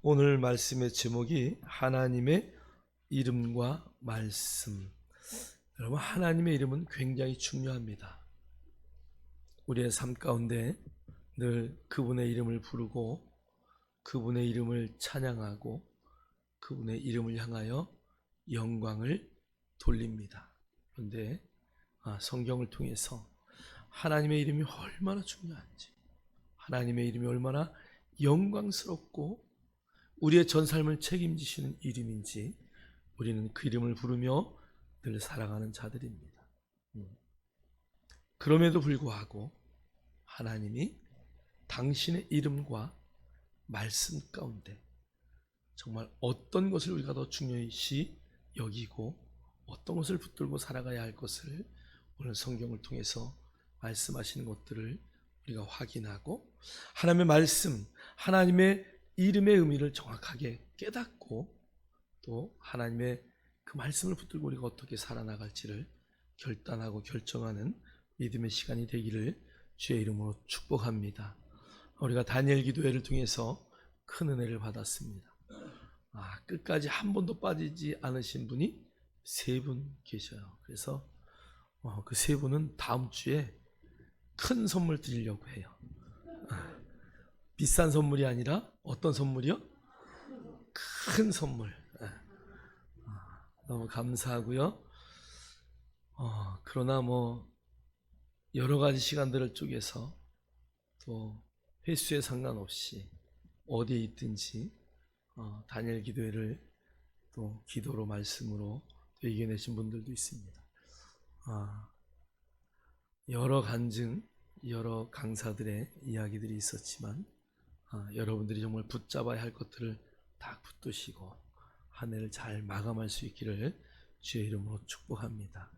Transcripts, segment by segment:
오늘 말씀의 제목이 하나님의 이름과 말씀. 여러분, 하나님의 이름은 굉장히 중요합니다. 우리의 삶 가운데 늘 그분의 이름을 부르고 그분의 이름을 찬양하고 그분의 이름을 향하여 영광을 돌립니다. 그런데 성경을 통해서 하나님의 이름이 얼마나 중요한지, 하나님의 이름이 얼마나 영광스럽고 우리의 전 삶을 책임지시는 이름인지 우리는 그 이름을 부르며 늘 살아가는 자들입니다. 그럼에도 불구하고 하나님이 당신의 이름과 말씀 가운데 정말 어떤 것을 우리가 더 중요시 여기고 어떤 것을 붙들고 살아가야 할 것을 오늘 성경을 통해서 말씀하시는 것들을 우리가 확인하고 하나님의 말씀, 하나님의 이름의 의미를 정확하게 깨닫고 또 하나님의 그 말씀을 붙들고 우리가 어떻게 살아나갈지를 결단하고 결정하는 믿음의 시간이 되기를 주의 이름으로 축복합니다. 우리가 다니엘 기도회를 통해서 큰 은혜를 받았습니다. 끝까지 한 번도 빠지지 않으신 분이 3분 계셔요. 그래서 그 3분은 다음 주에 큰 선물 드리려고 해요. 비싼 선물이 아니라 어떤 선물이요? 큰 선물. 너무 감사하고요. 그러나 여러 가지 시간들을 쪼개서 또 횟수에 상관없이 어디에 있든지 다니엘 기도회를 또 기도로 말씀으로 또 이겨내신 분들도 있습니다. 여러 간증, 여러 강사들의 이야기들이 있었지만 여러분들이 정말 붙잡아야 할 것들을 딱 붙드시고 한 해를 잘 마감할 수 있기를 주의 이름으로 축복합니다.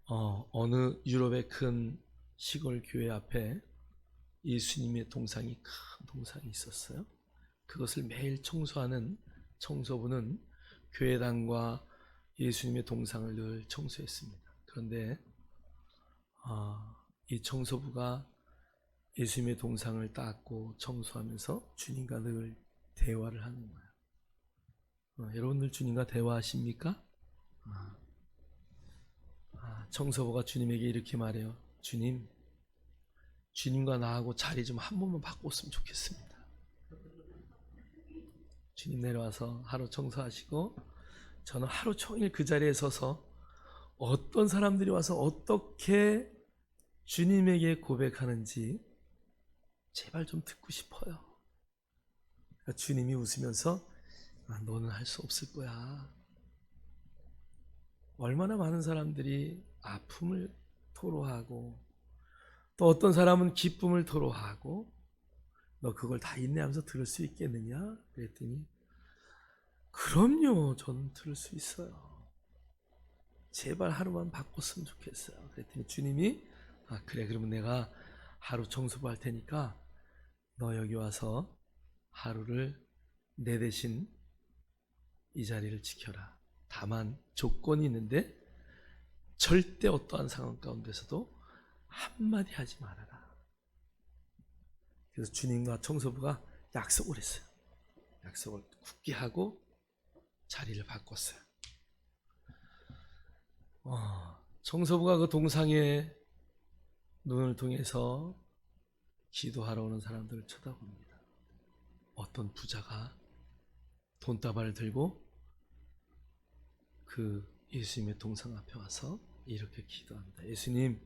어느 유럽의 큰 시골 교회 앞에 예수님의 동상이 큰 동상이 있었어요. 그것을 매일 청소하는 청소부는 교회당과 예수님의 동상을 늘 청소했습니다. 그런데 이 청소부가 예수님의 동상을 닦고 청소하면서 주님과 늘 대화를 하는 거예요. 여러분들 주님과 대화하십니까? 청소부가 주님에게 이렇게 말해요. 주님, 주님과 나하고 자리 좀 한 번만 바꿨으면 좋겠습니다. 주님 내려와서 하루 청소하시고 저는 하루 종일 그 자리에 서서 어떤 사람들이 와서 어떻게 주님에게 고백하는지 제발 좀 듣고 싶어요. 주님이 웃으면서 너는 할 수 없을 거야. 얼마나 많은 사람들이 아픔을 토로하고 또 어떤 사람은 기쁨을 토로하고 너 그걸 다 인내하면서 들을 수 있겠느냐? 그랬더니 그럼요, 저는 들을 수 있어요. 제발 하루만 바꿨으면 좋겠어요. 그랬더니 주님이 그래, 그러면 내가 하루 청소부 할 테니까 너 여기 와서 하루를 내 대신 이 자리를 지켜라. 다만 조건이 있는데 절대 어떠한 상황 가운데서도 한마디 하지 말아라. 그래서 주님과 청소부가 약속을 했어요. 약속을 굳게 하고 자리를 바꿨어요. 청소부가 그 동상에 눈을 통해서 기도하러 오는 사람들을 쳐다봅니다. 어떤 부자가 돈다발을 들고 그 예수님의 동상 앞에 와서 이렇게 기도합니다. 예수님,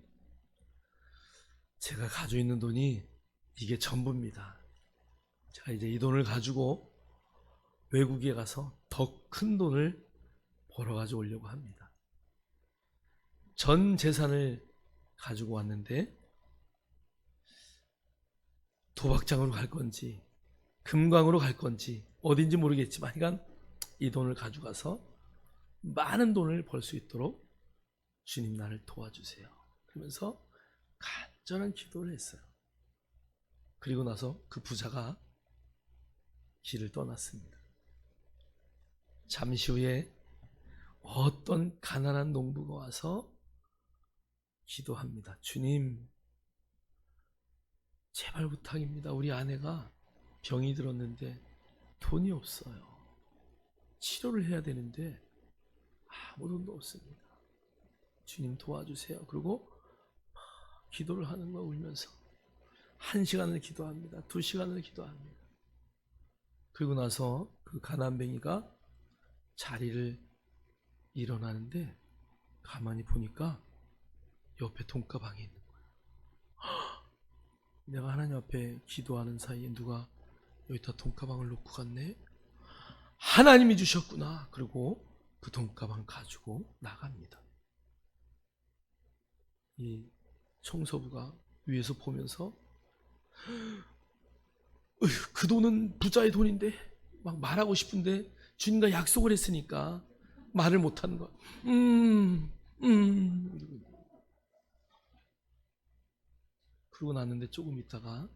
제가 가지고 있는 돈이 이게 전부입니다. 제가 이제 이 돈을 가지고 외국에 가서 더 큰 돈을 벌어 가지고 오려고 합니다. 전 재산을 가지고 왔는데 도박장으로 갈 건지 금광으로 갈 건지 어딘지 모르겠지만 그러니까 이 돈을 가져가서 많은 돈을 벌 수 있도록 주님 나를 도와주세요. 그러면서 간절한 기도를 했어요. 그리고 나서 그 부자가 길을 떠났습니다. 잠시 후에 어떤 가난한 농부가 와서 기도합니다. 주님, 제발 부탁입니다. 우리 아내가 병이 들었는데 돈이 없어요. 치료를 해야 되는데 아무 돈도 없습니다. 주님 도와주세요. 그리고 기도를 하는 거 울면서 1시간을 기도합니다. 2시간을 기도합니다. 그리고 나서 그 가난뱅이가 자리를 일어나는데 가만히 보니까 옆에 돈가방이 있는 거예요. 내가 하나님 앞에 기도하는 사이에 누가 여기다 돈가방을 놓고 갔네? 하나님이 주셨구나. 그리고 그 돈가방 가지고 나갑니다. 이 청소부가 위에서 보면서 그 돈은 부자의 돈인데 막 말하고 싶은데 주님과 약속을 했으니까 말을 못하는 거야. 그러고 났는데 조금 있다가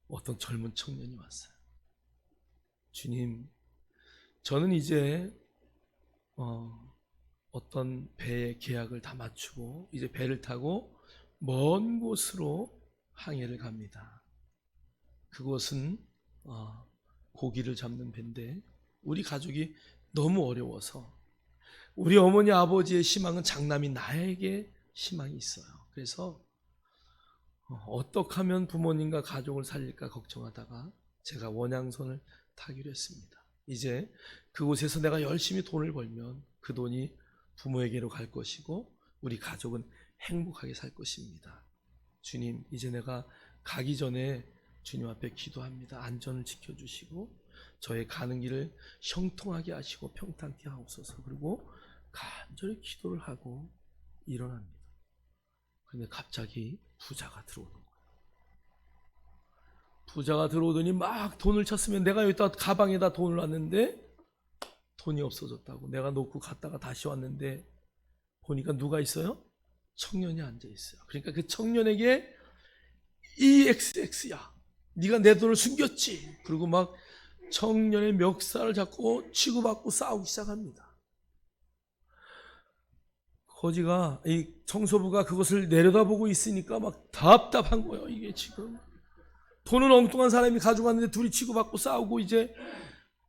어떤 젊은 청년이 왔어요. 주님, 저는 이제 어떤 배의 계약을 다 마치고 이제 배를 타고 먼 곳으로 항해를 갑니다. 그곳은 고기를 잡는 배인데 우리 가족이 너무 어려워서 우리 어머니 아버지의 희망은 장남인 나에게 희망이 있어요. 그래서 어떻게 하면 부모님과 가족을 살릴까 걱정하다가 제가 원양선을 타기로 했습니다. 이제 그곳에서 내가 열심히 돈을 벌면 그 돈이 부모에게로 갈 것이고 우리 가족은 행복하게 살 것입니다. 주님, 이제 내가 가기 전에 주님 앞에 기도합니다. 안전을 지켜주시고 저의 가는 길을 형통하게 하시고 평탄케 하옵소서. 그리고 간절히 기도를 하고 일어납니다. 그런데 갑자기 부자가 들어오는 거예요. 부자가 들어오더니 막 돈을 찾으면 내가 여기다 가방에다 돈을 놨는데 돈이 없어졌다고. 내가 놓고 갔다가 다시 왔는데 보니까 누가 있어요? 청년이 앉아 있어요. 그러니까 그 청년에게 EXX야, 네가 내 돈을 숨겼지. 그리고 막 청년의 멱살을 잡고 치고받고 싸우기 시작합니다. 거지가, 이 청소부가 그것을 내려다보고 있으니까 막 답답한 거예요. 이게 지금 돈은 엉뚱한 사람이 가져갔는데 둘이 치고받고 싸우고 이제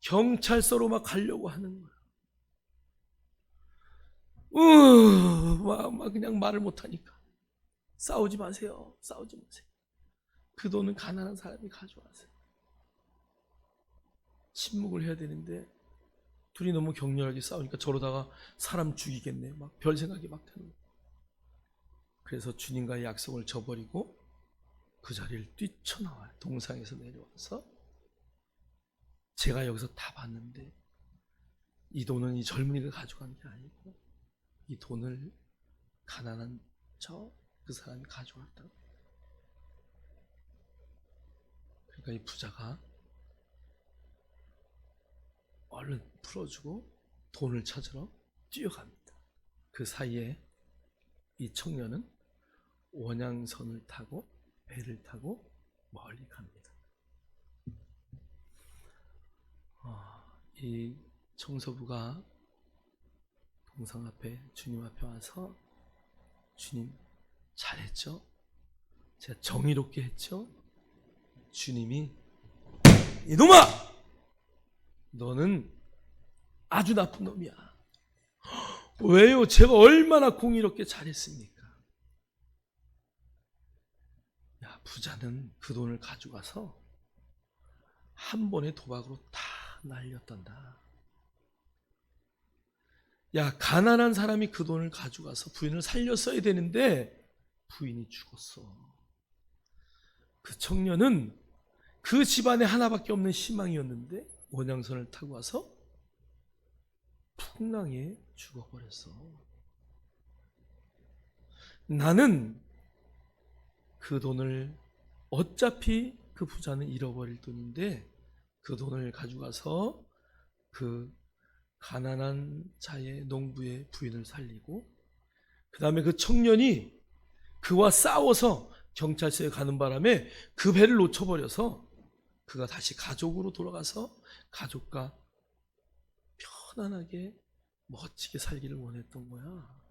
경찰서로 막 가려고 하는 거예요. 막 그냥 말을 못하니까 싸우지 마세요. 싸우지 마세요. 그 돈은 가난한 사람이 가져와세요. 침묵을 해야 되는데 둘이 너무 격렬하게 싸우니까 저러다가 사람 죽이겠네. 막 별 생각이 막 드는 거예요. 그래서 주님과의 약속을 저버리고 그 자리를 뛰쳐나와요. 동상에서 내려와서 제가 여기서 다 봤는데 이 돈은 이 젊은이가 가져간 게 아니고 이 돈을 가난한 그 사람이 가져왔다고. 그러니까 이 부자가 얼른 풀어주고 돈을 찾으러 뛰어갑니다. 그 사이에 이 청년은 원양선을 타고 배를 타고 멀리 갑니다. 이 청소부가 동상 앞에 주님 앞에 와서 주님 잘했죠? 제가 정의롭게 했죠? 주님이 이놈아! 너는 아주 나쁜 놈이야. 왜요? 제가 얼마나 공의롭게 잘했습니까? 야, 부자는 그 돈을 가져가서 한 번에 도박으로 다 날렸단다. 야, 가난한 사람이 그 돈을 가져가서 부인을 살렸어야 되는데 부인이 죽었어. 그 청년은 그 집안에 하나밖에 없는 희망이었는데 원양선을 타고 와서 풍랑에 죽어버렸어. 나는 그 돈을 어차피 그 부자는 잃어버릴 돈인데 그 돈을 가져가서 그 가난한 자의 농부의 부인을 살리고 그 다음에 그 청년이 그와 싸워서 경찰서에 가는 바람에 그 배를 놓쳐버려서 그가 다시 가족으로 돌아가서 가족과 편안하게 멋지게 살기를 원했던 거야.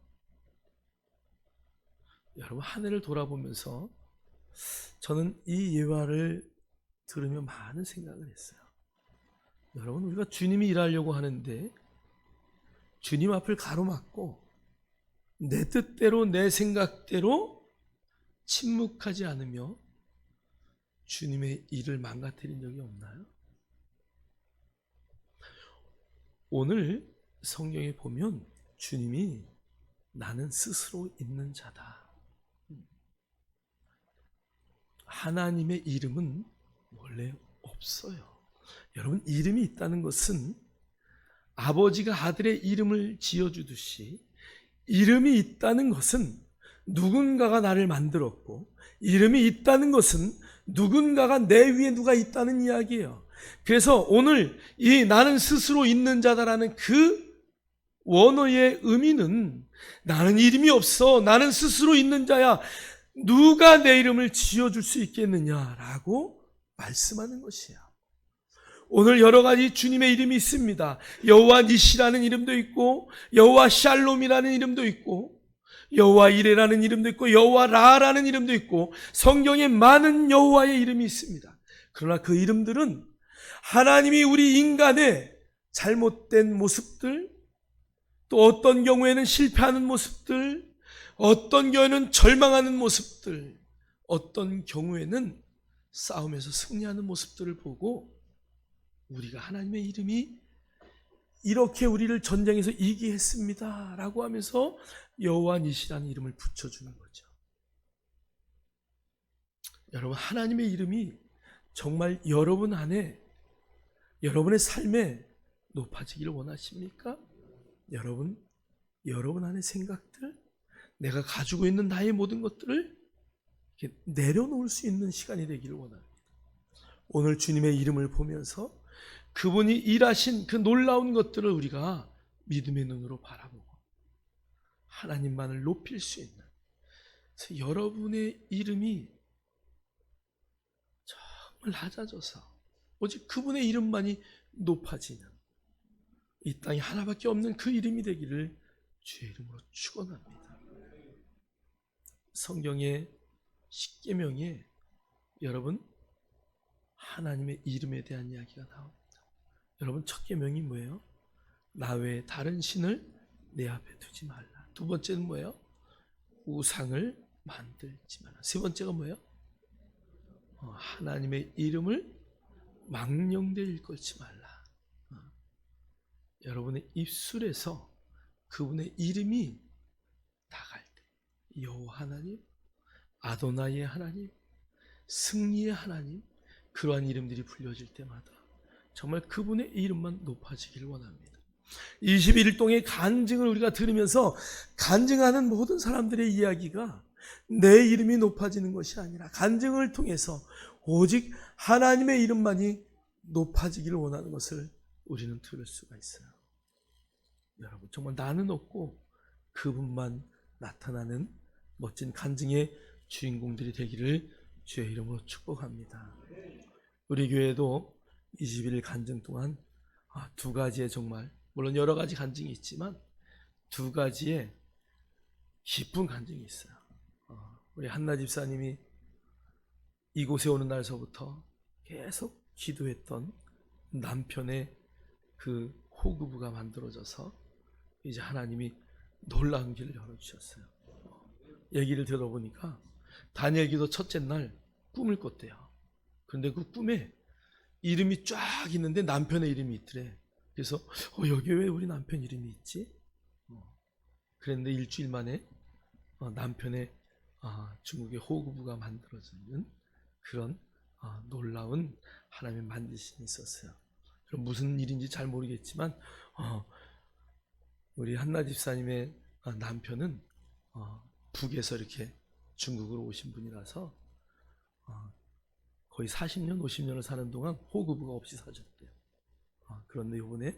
여러분, 한 해를 돌아보면서 저는 이 예화를 들으며 많은 생각을 했어요. 여러분, 우리가 주님이 일하려고 하는데 주님 앞을 가로막고 내 뜻대로 내 생각대로 침묵하지 않으며 주님의 일을 망가뜨린 적이 없나요? 오늘 성경에 보면 주님이 나는 스스로 있는 자다. 하나님의 이름은 원래 없어요. 여러분, 이름이 있다는 것은 아버지가 아들의 이름을 지어주듯이 이름이 있다는 것은 누군가가 나를 만들었고, 이름이 있다는 것은 누군가가 내 위에 누가 있다는 이야기예요. 그래서 오늘 이 나는 스스로 있는 자다라는 그 원어의 의미는 나는 이름이 없어, 나는 스스로 있는 자야, 누가 내 이름을 지어줄 수 있겠느냐라고 말씀하는 것이야. 오늘 여러 가지 주님의 이름이 있습니다. 여호와 니시라는 이름도 있고, 여호와 샬롬이라는 이름도 있고, 여호와 이레라는 이름도 있고, 여호와 라라는 이름도 있고, 성경에 많은 여호와의 이름이 있습니다. 그러나 그 이름들은 하나님이 우리 인간의 잘못된 모습들, 또 어떤 경우에는 실패하는 모습들, 어떤 경우에는 절망하는 모습들, 어떤 경우에는 싸움에서 승리하는 모습들을 보고 우리가 하나님의 이름이 이렇게 우리를 전쟁에서 이기게 했습니다 라고 하면서 여호와 니시라는 이름을 붙여주는 거죠. 여러분, 하나님의 이름이 정말 여러분 안에, 여러분의 삶에 높아지기를 원하십니까? 여러분 안의 생각들, 내가 가지고 있는 나의 모든 것들을 이렇게 내려놓을 수 있는 시간이 되기를 원합니다. 오늘 주님의 이름을 보면서 그분이 일하신 그 놀라운 것들을 우리가 믿음의 눈으로 바라보고 하나님만을 높일 수 있는, 그래서 여러분의 이름이 정말 낮아져서 오직 그분의 이름만이 높아지는, 이 땅에 하나밖에 없는 그 이름이 되기를 주의 이름으로 축원합니다. 성경의 십계명에 여러분 하나님의 이름에 대한 이야기가 나옵니다. 여러분, 첫 계명이 뭐예요? 나 외에 다른 신을 내 앞에 두지 말라. 두 번째는 뭐예요? 우상을 만들지 말라. 세 번째가 뭐예요? 하나님의 이름을 망령되이 일컫지 말라. 여러분의 입술에서 그분의 이름이 나갈 때, 여호와 하나님, 아도나이의 하나님, 승리의 하나님, 그러한 이름들이 불려질 때마다 정말 그분의 이름만 높아지기를 원합니다. 21일 동의 간증을 우리가 들으면서 간증하는 모든 사람들의 이야기가 내 이름이 높아지는 것이 아니라 간증을 통해서 오직 하나님의 이름만이 높아지기를 원하는 것을 우리는 들을 수가 있어요. 여러분, 정말 나는 없고 그분만 나타나는 멋진 간증의 주인공들이 되기를 주의 이름으로 축복합니다. 우리 교회도 21일 간증 동안 두 가지의, 정말 물론 여러 가지 간증이 있지만 두 가지의 기쁜 간증이 있어요. 우리 한나 집사님이 이곳에 오는 날서부터 계속 기도했던 남편의 그 호구부가 만들어져서 이제 하나님이 놀라운 길을 열어주셨어요. 얘기를 들어보니까 다니엘 기도 첫째 날 꿈을 꿨대요. 그런데 그 꿈에 이름이 쫙 있는데 남편의 이름이 있더래. 그래서 여기 왜 우리 남편 이름이 있지? 그랬는데 일주일 만에 남편의 중국의 호구부가 만들어지는 그런 놀라운 하나님의 만드심이 있었어요. 그럼 무슨 일인지 잘 모르겠지만 우리 한나 집사님의 남편은 북에서 이렇게 중국으로 오신 분이라서 거의 40년, 50년을 사는 동안 호구부가 없이 사셨대요. 그런데 이번에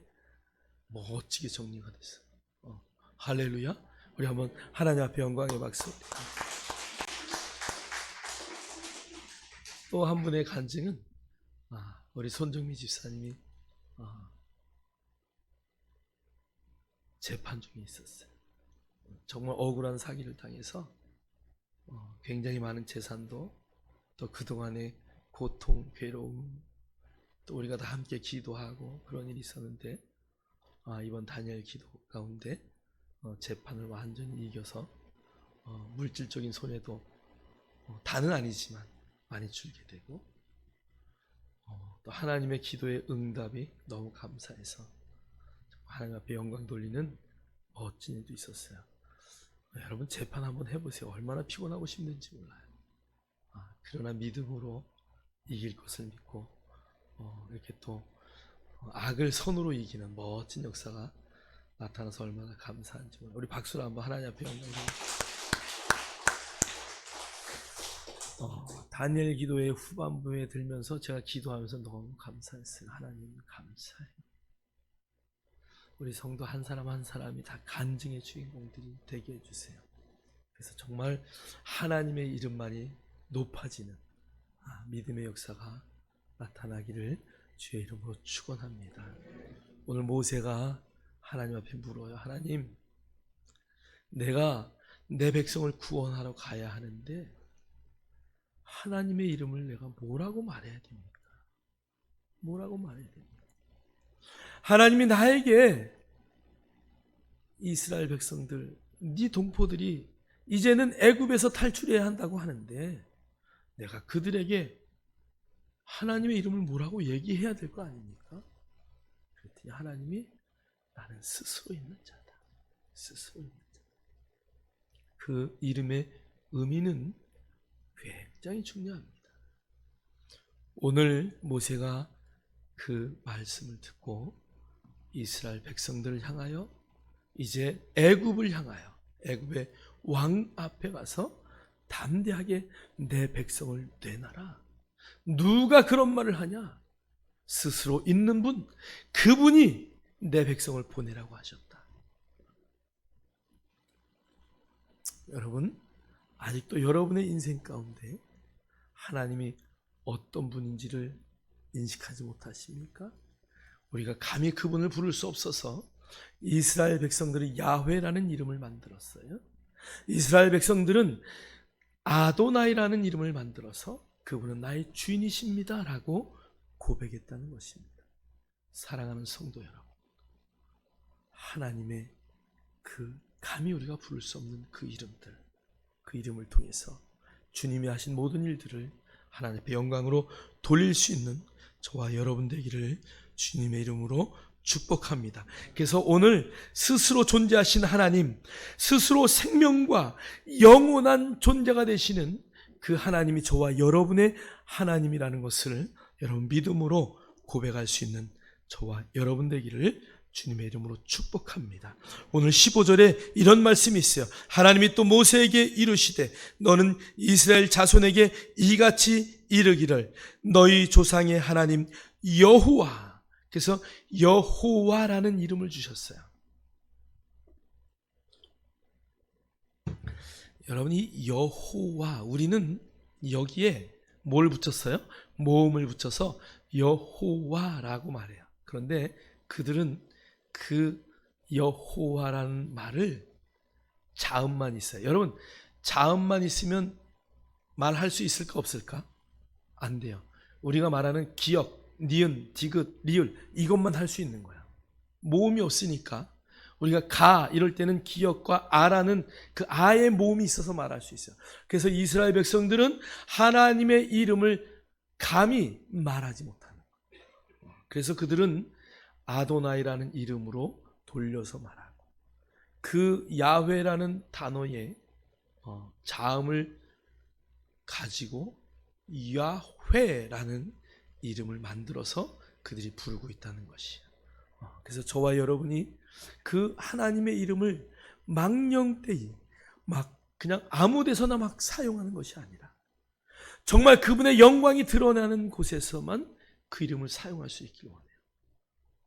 멋지게 정리가 됐어요. 할렐루야. 우리 한번 하나님 앞에 영광의 박수. 또 한 분의 간증은 우리 손정미 집사님이 재판 중에 있었어요. 정말 억울한 사기를 당해서 굉장히 많은 재산도, 또 그동안의 고통, 괴로움, 또 우리가 다 함께 기도하고 그런 일이 있었는데 이번 다니엘 기도 가운데 재판을 완전히 이겨서 물질적인 손해도 다는 아니지만 많이 줄게 되고 또 하나님의 기도의 응답이 너무 감사해서 하나님 앞에 영광 돌리는 멋진 일도 있었어요. 여러분 재판 한번 해보세요. 얼마나 피곤하고 힘든지 몰라요. 그러나 믿음으로 이길 것을 믿고 이렇게 또 악을 선으로 이기는 멋진 역사가 나타나서 얼마나 감사한지 몰라요. 우리 박수로 한번 하나님 앞에 영광 돌립니다. 다니엘 기도의 후반부에 들면서 제가 기도하면서 너무 감사했어요. 하나님 감사해요. 우리 성도 한 사람 한 사람이 다 간증의 주인공들이 되게 해주세요. 그래서 정말 하나님의 이름만이 높아지는 믿음의 역사가 나타나기를 주의 이름으로 축원합니다. 오늘 모세가 하나님 앞에 물어요. 하나님, 내가 내 백성을 구원하러 가야 하는데 하나님의 이름을 내가 뭐라고 말해야 됩니까? 뭐라고 말해야 됩니까? 하나님이 나에게 이스라엘 백성들, 네 동포들이 이제는 애굽에서 탈출해야 한다고 하는데 내가 그들에게 하나님의 이름을 뭐라고 얘기해야 될 거 아닙니까? 그랬더니 하나님이 나는 스스로 있는 자다. 스스로 있는 자다. 그 이름의 의미는 굉장히 중요합니다. 오늘 모세가 그 말씀을 듣고 이스라엘 백성들을 향하여 이제 애굽을 향하여 애굽의 왕 앞에 가서 담대하게 내 백성을 내놔라. 누가 그런 말을 하냐? 스스로 있는 분, 그분이 내 백성을 보내라고 하셨다. 여러분, 아직도 여러분의 인생 가운데 하나님이 어떤 분인지를 인식하지 못하십니까? 우리가 감히 그분을 부를 수 없어서 이스라엘 백성들이 야훼라는 이름을 만들었어요. 이스라엘 백성들은 아도나이라는 이름을 만들어서 그분은 나의 주인이십니다 라고 고백했다는 것입니다. 사랑하는 성도 여러분, 하나님의 그 감히 우리가 부를 수 없는 그 이름들, 그 이름을 통해서 주님이 하신 모든 일들을 하나님 앞에 영광으로 돌릴 수 있는 저와 여러분 되기를 주님의 이름으로 축복합니다. 그래서 오늘 스스로 존재하신 하나님, 스스로 생명과 영원한 존재가 되시는 그 하나님이 저와 여러분의 하나님이라는 것을 여러분 믿음으로 고백할 수 있는 저와 여러분 되기를 주님의 이름으로 축복합니다. 오늘 15절에 이런 말씀이 있어요. 하나님이 또 모세에게 이르시되 너는 이스라엘 자손에게 이같이 이르기를 너희 조상의 하나님 여호와, 그래서 여호와라는 이름을 주셨어요. 여러분, 이 여호와, 우리는 여기에 뭘 붙였어요? 모음을 붙여서 여호와라고 말해요. 그런데 그들은 그 여호와라는 말을 자음만 있어요. 여러분, 자음만 있으면 말할 수 있을까 없을까? 안 돼요. 우리가 말하는 기역, 니은, 디귿, 리을 이것만 할 수 있는 거야. 모음이 없으니까 우리가 가 이럴 때는 기역과 아라는 그 아의 모음이 있어서 말할 수 있어요. 그래서 이스라엘 백성들은 하나님의 이름을 감히 말하지 못하는 거예요. 그래서 그들은 아도나이라는 이름으로 돌려서 말하고 그 야훼라는 단어의 자음을 가지고 야훼라는 이름을 만들어서 그들이 부르고 있다는 것이에요. 그래서 저와 여러분이 그 하나님의 이름을 망령되이 막 그냥 아무 데서나 막 사용하는 것이 아니라 정말 그분의 영광이 드러나는 곳에서만 그 이름을 사용할 수 있길 원해요.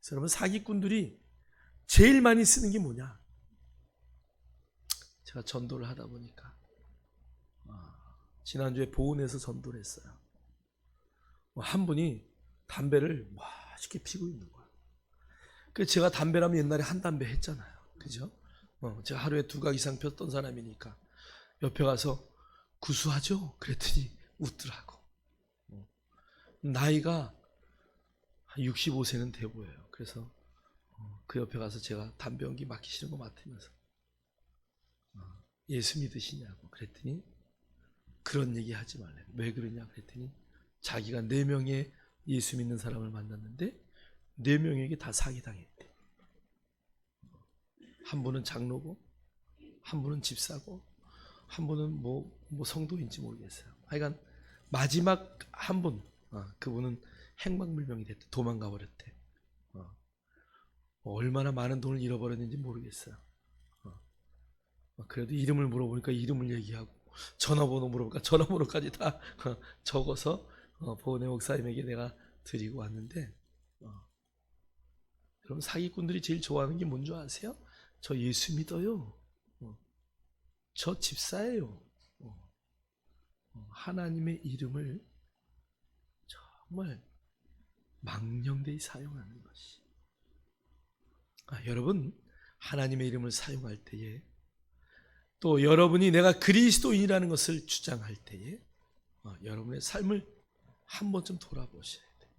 그래서 여러분, 사기꾼들이 제일 많이 쓰는 게 뭐냐? 제가 전도를 하다 보니까 지난주에 보은에서 전도를 했어요. 한 분이 담배를 맛있게 피고 있는 거예요. 그래서 제가 담배라면 옛날에 한 담배 했잖아요. 그죠? 제가 하루에 2각 이상 폈던 사람이니까 옆에 가서 구수하죠? 그랬더니 웃더라고. 나이가 한 65세는 돼 보여요. 그래서 그 옆에 가서 제가 담배 연기 맡기시는 거 맡으면서 예수 믿으시냐고 그랬더니 그런 얘기 하지 말래. 왜 그러냐 그랬더니 자기가 4명의 예수 믿는 사람을 만났는데 4명에게 다 사기당했대. 한 분은 장로고, 한 분은 집사고, 한 분은 뭐 성도인지 모르겠어요. 하여간 마지막 한 분, 그분은 행방불명이 됐대. 도망가 버렸대. 얼마나 많은 돈을 잃어버렸는지 모르겠어요. 그래도 이름을 물어보니까 이름을 얘기하고, 전화번호 물어보니까 전화번호까지 다 적어서 보은혜 목사님에게 내가 드리고 왔는데, 여러분 사기꾼들이 제일 좋아하는 게 뭔 줄 아세요? 저 예수 믿어요. 저 집사예요. 하나님의 이름을 정말 망령되이 사용하는 것이. 여러분 하나님의 이름을 사용할 때에 또 여러분이 내가 그리스도인이라는 것을 주장할 때에 여러분의 삶을 한 번쯤 돌아보셔야 돼요.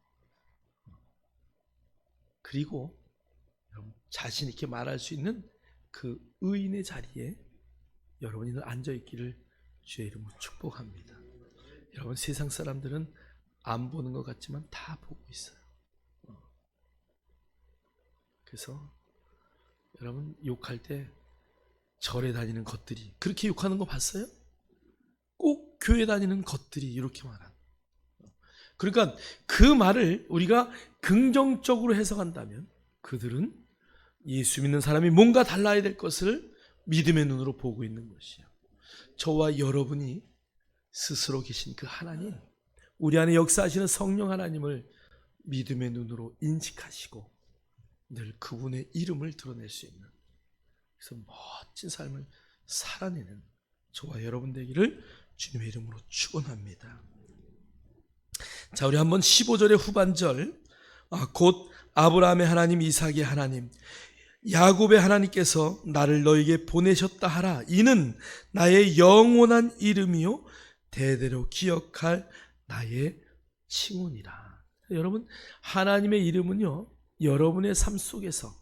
그리고 여러분 자신 있게 말할 수 있는 그 의인의 자리에 여러분이 앉아있기를 주의 이름으로 축복합니다. 여러분 세상 사람들은 안 보는 것 같지만 다 보고 있어요. 그래서 여러분 욕할 때 절에 다니는 것들이 그렇게 욕하는 거 봤어요? 꼭 교회 다니는 것들이 이렇게 말하는. 그러니까 그 말을 우리가 긍정적으로 해석한다면 그들은 예수 믿는 사람이 뭔가 달라야 될 것을 믿음의 눈으로 보고 있는 것이에요. 저와 여러분이 스스로 계신 그 하나님, 우리 안에 역사하시는 성령 하나님을 믿음의 눈으로 인식하시고 늘 그분의 이름을 드러낼 수 있는, 그래서 멋진 삶을 살아내는 저와 여러분 되기를 주님의 이름으로 축원합니다. 자, 우리 한번 15절의 후반절, 곧 아브라함의 하나님, 이삭의 하나님, 야곱의 하나님께서 나를 너에게 보내셨다 하라. 이는 나의 영원한 이름이요 대대로 기억할 나의 칭훈이라. 여러분 하나님의 이름은요 여러분의 삶 속에서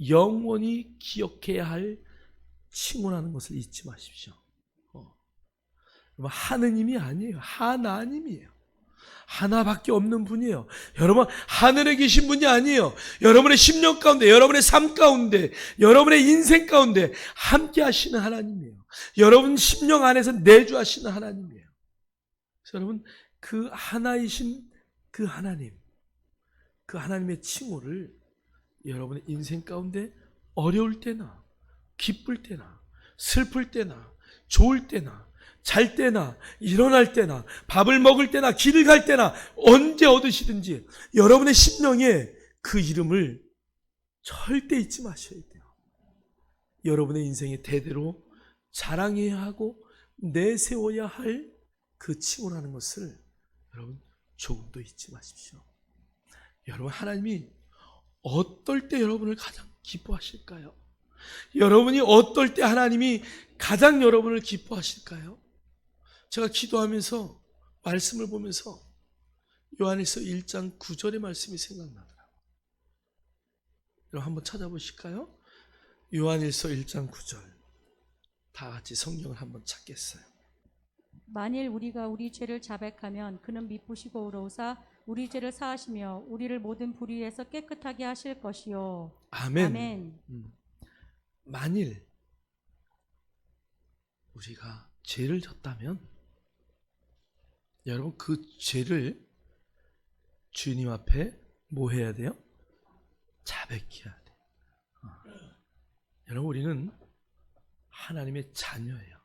영원히 기억해야 할 칭훈하는 것을 잊지 마십시오. 하느님이 아니에요. 하나님이에요. 하나밖에 없는 분이에요. 여러분 하늘에 계신 분이 아니에요. 여러분의 심령 가운데, 여러분의 삶 가운데, 여러분의 인생 가운데 함께 하시는 하나님이에요. 여러분 심령 안에서 내주하시는 하나님이에요. 그래서 여러분 그 하나이신 그 하나님, 그 하나님의 칭호를 여러분의 인생 가운데 어려울 때나 기쁠 때나 슬플 때나 좋을 때나 잘 때나 일어날 때나 밥을 먹을 때나 길을 갈 때나 언제 얻으시든지 여러분의 심령에 그 이름을 절대 잊지 마셔야 돼요. 여러분의 인생에 대대로 자랑해야 하고 내세워야 할 그 칭호라는 것을 여러분 조금도 잊지 마십시오. 여러분 하나님이 어떨 때 여러분을 가장 기뻐하실까요? 여러분이 어떨 때 하나님이 가장 여러분을 기뻐하실까요? 제가 기도하면서 말씀을 보면서 요한일서 1장 9절의 말씀이 생각나더라고요. 여러분 한번 찾아보실까요? 요한일서 1장 9절. 다 같이 성경을 한번 찾겠어요. 만일 우리가 우리 죄를 자백하면 그는 미쁘시고 의로우사 우리 죄를 사하시며 우리를 모든 불의에서 깨끗하게 하실 것이요. 아멘. 아멘. 만일 우리가 죄를 졌다면 여러분 그 죄를 주님 앞에 뭐 해야 돼요? 자백해야 돼요. 여러분 우리는 하나님의 자녀예요.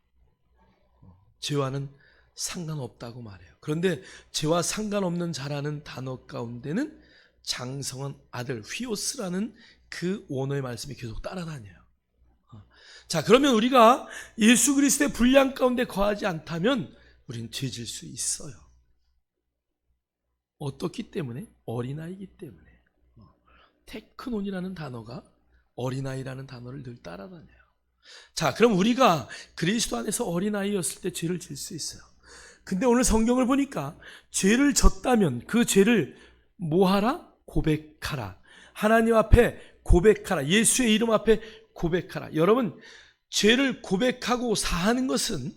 죄와는 상관없다고 말해요. 그런데 죄와 상관없는 자라는 단어 가운데는 장성한 아들 휘오스라는 그 원어의 말씀이 계속 따라다녀요. 자, 그러면 우리가 예수 그리스도의 분량 가운데 거하지 않다면 우리는 죄질 수 있어요. 어떻기 때문에? 어린아이기 때문에. 테크논이라는 단어가 어린아이라는 단어를 늘 따라다녀요. 자, 그럼 우리가 그리스도 안에서 어린아이였을 때 죄를 질 수 있어요. 근데 오늘 성경을 보니까 죄를 졌다면 그 죄를 뭐 하라? 고백하라. 하나님 앞에 고백하라. 예수의 이름 앞에 고백하라. 여러분, 죄를 고백하고 사하는 것은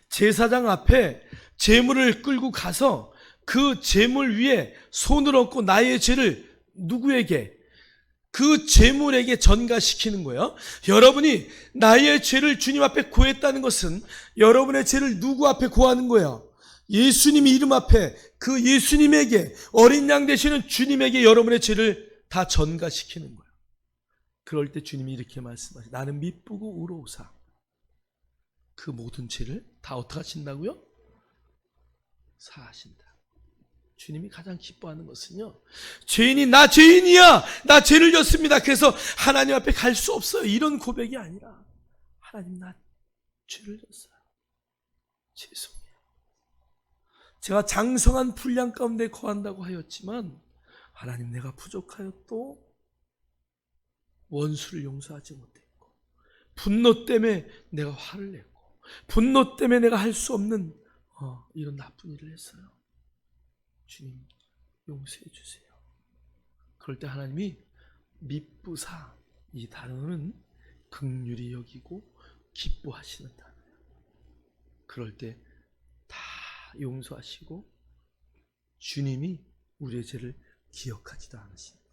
제사장 앞에 제물을 끌고 가서 그 제물 위에 손을 얹고 나의 죄를 누구에게? 그 제물에게 전가시키는 거예요. 여러분이 나의 죄를 주님 앞에 고했다는 것은 여러분의 죄를 누구 앞에 고하는 거예요? 예수님 이름 앞에, 그 예수님에게, 어린 양 되시는 주님에게 여러분의 죄를 다 전가시키는 거예요. 그럴 때 주님이 이렇게 말씀하세요. 나는 미쁘고 의로우사. 그 모든 죄를 다 어떻게 하신다고요? 사하신다. 주님이 가장 기뻐하는 것은요, 죄인이 나 죄인이야, 나 죄를 졌습니다, 그래서 하나님 앞에 갈 수 없어요, 이런 고백이 아니라, 하나님 나 죄를 졌어요, 죄송해요. 제가 장성한 분량 가운데 거한다고 하였지만 하나님 내가 부족하여 또 원수를 용서하지 못했고, 분노 때문에 내가 화를 냈고, 분노 때문에 내가 할 수 없는 이런 나쁜 일을 했어요. 주님 용서해 주세요. 그럴 때 하나님이 미쁘사, 이 단어는 긍휼히 여기고 기뻐하시는 단어예요. 그럴 때 다 용서하시고 주님이 우리의 죄를 기억하지도 않으십니다.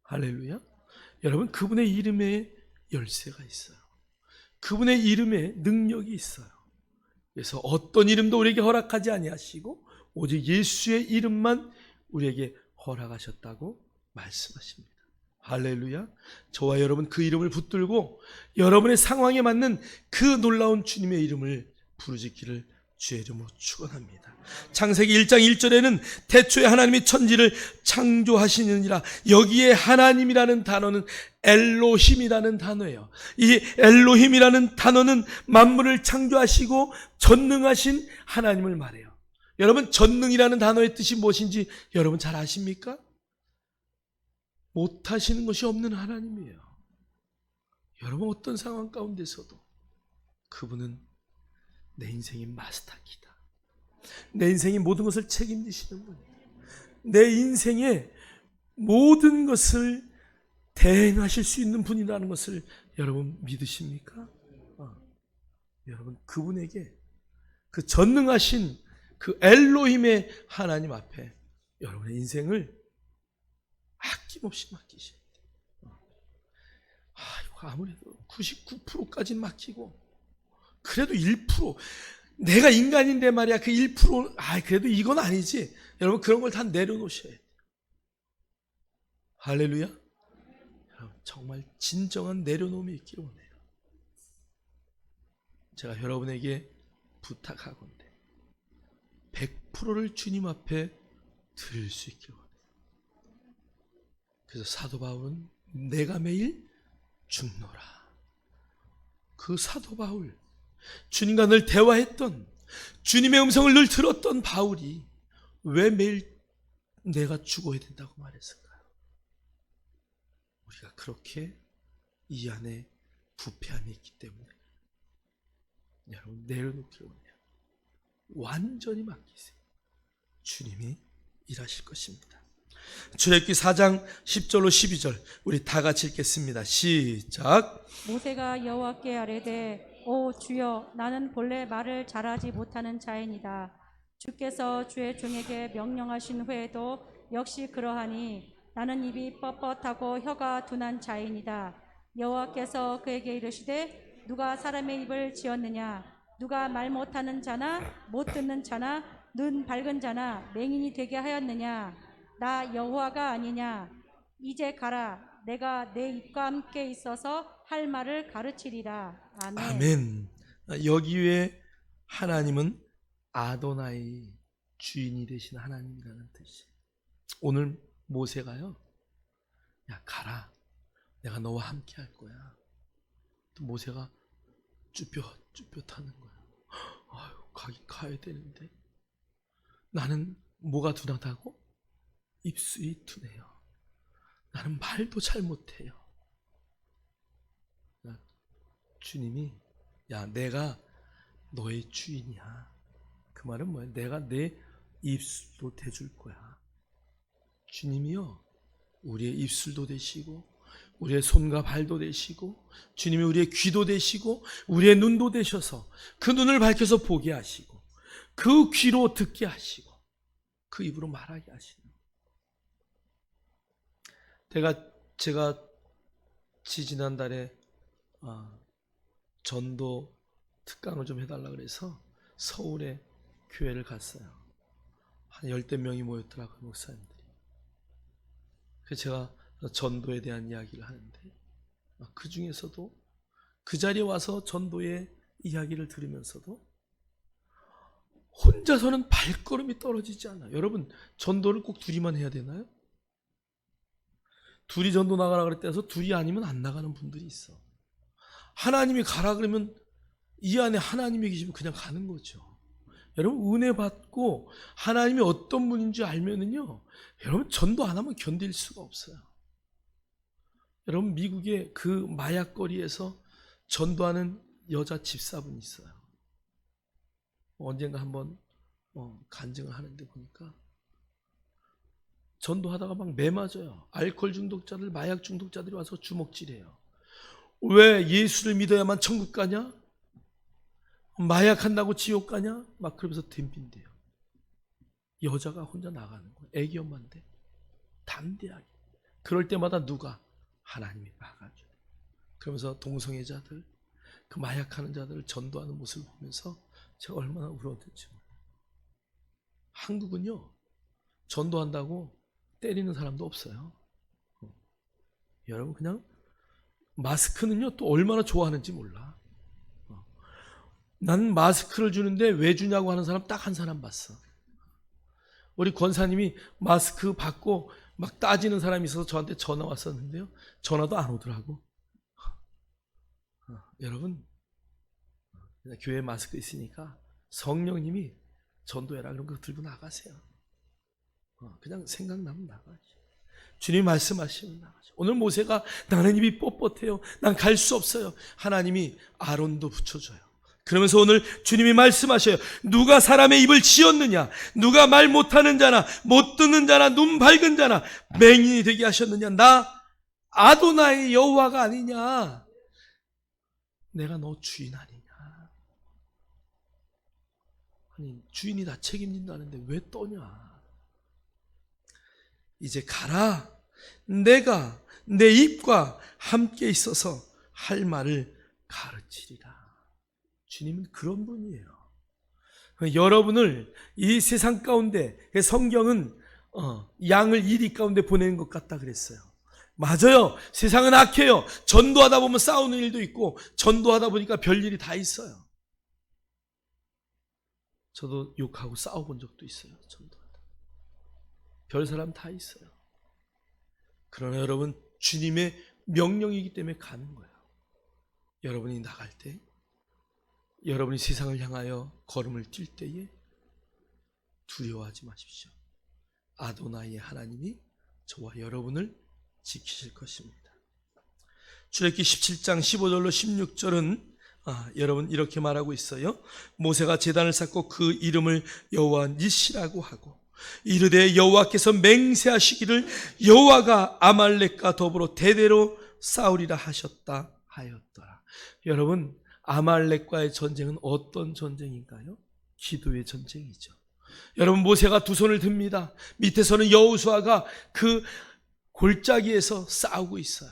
할렐루야. 여러분, 그분의 이름에 열쇠가 있어요. 그분의 이름에 능력이 있어요. 그래서 어떤 이름도 우리에게 허락하지 아니하시고 오직 예수의 이름만 우리에게 허락하셨다고 말씀하십니다. 할렐루야. 저와 여러분 그 이름을 붙들고 여러분의 상황에 맞는 그 놀라운 주님의 이름을 부르짖기를 주의 이름으로 축원합니다. 창세기 1장 1절에는 태초에 하나님이 천지를 창조하시느니라. 여기에 하나님이라는 단어는 엘로힘이라는 단어예요. 이 엘로힘이라는 단어는 만물을 창조하시고 전능하신 하나님을 말해요. 여러분, 전능이라는 단어의 뜻이 무엇인지 여러분 잘 아십니까? 못하시는 것이 없는 하나님이에요. 여러분, 어떤 상황 가운데서도 그분은 내 인생의 마스터키다. 내 인생의 모든 것을 책임지시는 분이에요. 내 인생의 모든 것을 대행하실 수 있는 분이라는 것을 여러분 믿으십니까? 여러분, 그분에게, 그 전능하신 그 엘로힘의 하나님 앞에 여러분의 인생을 아낌없이 맡기셔야 돼요. 아무래도 99%까지는 맡기고 그래도 1%, 내가 인간인데 말이야, 그 1%, 그래도 이건 아니지. 여러분, 그런 걸 다 내려놓으셔야 돼요. 할렐루야. 여러분, 정말 진정한 내려놓음이 있기를 원해요. 제가 여러분에게 부탁하건대 100%를 주님 앞에 드릴 수 있기를 원해요. 그래서 사도 바울은 내가 매일 죽노라. 그 사도 바울, 주님과 늘 대화했던, 주님의 음성을 늘 들었던 바울이 왜 매일 내가 죽어야 된다고 말했을까요? 우리가 그렇게 이 안에 부패함이 있기 때문에 여러분, 내려놓기를 원해요. 완전히 맡기세요. 주님이 일하실 것입니다. 출애굽기 4장 10절로 12절 우리 다 같이 읽겠습니다. 시작. 모세가 여호와께 아뢰되 오 주여, 나는 본래 말을 잘하지 못하는 자이니이다. 주께서 주의 종에게 명령하신 후에도 역시 그러하니 나는 입이 뻣뻣하고 혀가 둔한 자이니이다. 여호와께서 그에게 이르시되 누가 사람의 입을 지었느냐? 누가 말 못하는 자나 못 듣는 자나 눈 밝은 자나 맹인이 되게 하였느냐? 나 여호와가 아니냐? 이제 가라. 내가 내 입과 함께 있어서 할 말을 가르치리라. 아멘. 아멘. 여기에 하나님은 아도나이, 주인이 되신 하나님이라는 뜻이에요. 오늘 모세가요, 야 가라, 내가 너와 함께 할 거야. 또 모세가 쭈뼛쭈뼛하는 거야. 가긴 가야 되는데 나는 뭐가 둔하다고? 입술이 둔해요. 나는 말도 잘 못해요. 주님이, 야 내가 너의 주인이야. 그 말은 뭐야? 내가 내 입술로 대줄 거야. 주님이요, 우리의 입술도 되시고 우리의 손과 발도 되시고 주님이 우리의 귀도 되시고 우리의 눈도 되셔서 그 눈을 밝혀서 보게 하시고 그 귀로 듣게 하시고 그 입으로 말하게 하시는 제가 지난달에 전도 특강을 좀 해달라 그래서 서울에 교회를 갔어요. 한 10대 명이 모였더라고요, 목사님들이. 그래서 제가 전도에 대한 이야기를 하는데 그 중에서도 그 자리에 와서 전도의 이야기를 들으면서도 혼자서는 발걸음이 떨어지지 않아요. 여러분, 전도를 꼭 둘이만 해야 되나요? 둘이 전도 나가라 그랬다 해서 둘이 아니면 안 나가는 분들이 있어. 하나님이 가라 그러면 이 안에 하나님이 계시면 그냥 가는 거죠. 여러분, 은혜 받고 하나님이 어떤 분인지 알면은요, 여러분 전도 안 하면 견딜 수가 없어요. 여러분, 미국의 그 마약거리에서 전도하는 여자 집사분이 있어요. 언젠가 한번 간증을 하는데 보니까 전도하다가 막 매 맞아요. 알코올 중독자들, 마약 중독자들이 와서 주먹질해요. 왜 예수를 믿어야만 천국 가냐? 마약한다고 지옥 가냐? 막 그러면서 덤빈대요. 여자가 혼자 나가는 거예요. 애기 엄마인데 담대하게. 그럴 때마다 누가? 하나님이 막아줘요. 그러면서 동성애자들, 그 마약하는 자들을 전도하는 모습을 보면서 제가 얼마나 울었는지. 한국은요, 전도한다고 때리는 사람도 없어요. 여러분, 그냥 마스크는요 또 얼마나 좋아하는지 몰라. 난 마스크를 주는데 왜 주냐고 하는 사람 딱 한 사람 봤어. 우리 권사님이 마스크 받고 막 따지는 사람이 있어서 저한테 전화 왔었는데요, 전화도 안 오더라고. 여러분, 교회에 마스크 있으니까 성령님이 전도해라 그런 거 들고 나가세요. 그냥 생각나면 나가죠. 주님 말씀하시면 나가죠. 오늘 모세가 나는 입이 뻣뻣해요, 난 갈 수 없어요. 하나님이 아론도 붙여줘요. 그러면서 오늘 주님이 말씀하셔요. 누가 사람의 입을 지었느냐? 누가 말 못하는 자나 못 듣는 자나 눈 밝은 자나 맹인이 되게 하셨느냐? 나 아도나의 여호와가 아니냐? 내가 너 주인 아니냐? 아니, 주인이 다 책임진다는데 왜 떠냐? 이제 가라. 내가 내 입과 함께 있어서 할 말을 가르치리라. 주님은 그런 분이에요. 여러분을 이 세상 가운데, 성경은 양을 이리 가운데 보내는 것 같다 그랬어요. 맞아요. 세상은 악해요. 전도하다 보면 싸우는 일도 있고 전도하다 보니까 별일이 다 있어요. 저도 욕하고 싸워본 적도 있어요. 전도하다. 별 사람 다 있어요. 그러나 여러분, 주님의 명령이기 때문에 가는 거예요. 여러분이 나갈 때, 여러분이 세상을 향하여 걸음을 뛸 때에 두려워하지 마십시오. 아도나이의 하나님이 저와 여러분을 지키실 것입니다. 출애굽기 17장 15절로 16절은 여러분 이렇게 말하고 있어요. 모세가 제단을 쌓고 그 이름을 여호와 니시라고 하고 이르되 여호와께서 맹세하시기를 여호와가 아말렉과 더불어 대대로 싸우리라 하셨다 하였더라. 여러분, 아말렉과의 전쟁은 어떤 전쟁인가요? 기도의 전쟁이죠. 여러분, 모세가 두 손을 듭니다. 밑에서는 여호수아가 그 골짜기에서 싸우고 있어요.